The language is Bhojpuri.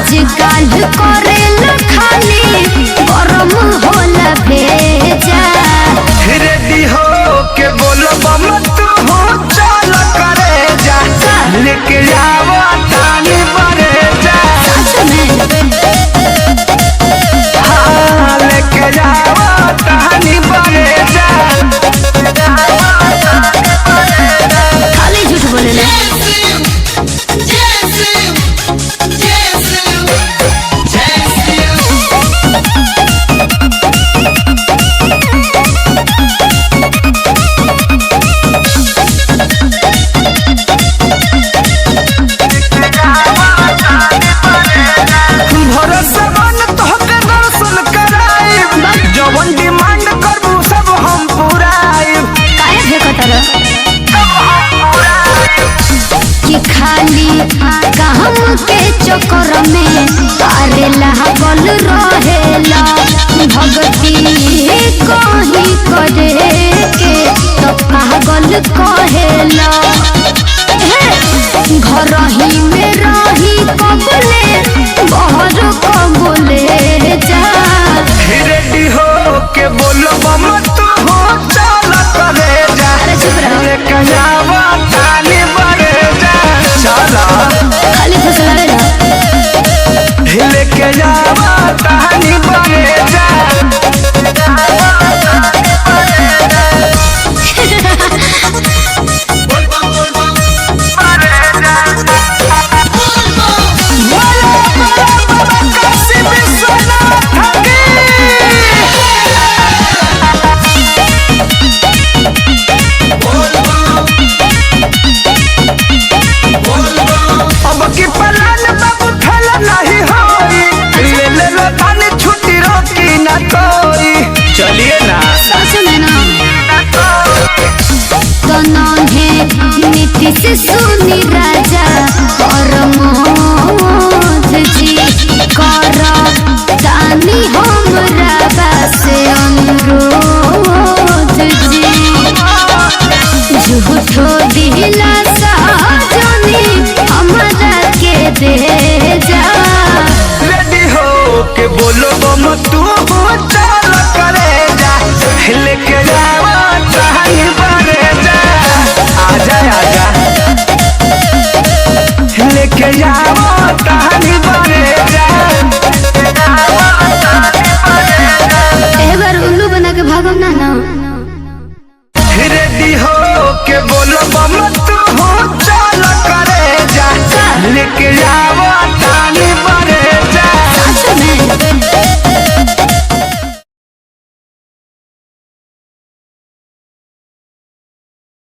आजकल करेला खाली गरम होला भेजा। रेडी हो के बोलो बम तू हो चल करे जा लेके जावा तानी बरे जा। हाँ लेके जावा तानी बरे जा। खाली झूठ बोले कि खाली काम के चक्कर में तारे लागल रहेला। भक्ति कहीं करे के तो पागल कहेला। घर ही में रही कबले बहर कबले जा। रेडी हो के बोलो बम तू हो चल करे जा। अरे चुप रहो। लेके जावा तानी बरे जा। चला खाली फुसलावे ना। लेके जावा तानी बरे जा। चलिए ना सच में ना तो नन्हे नीतीश सुनी राजा और मोद जी कर तानी हमरा बासे अनुरोध जी। झूठो दिला साजनी हमरा के दे जा। रेडी हो के बोलो बम तू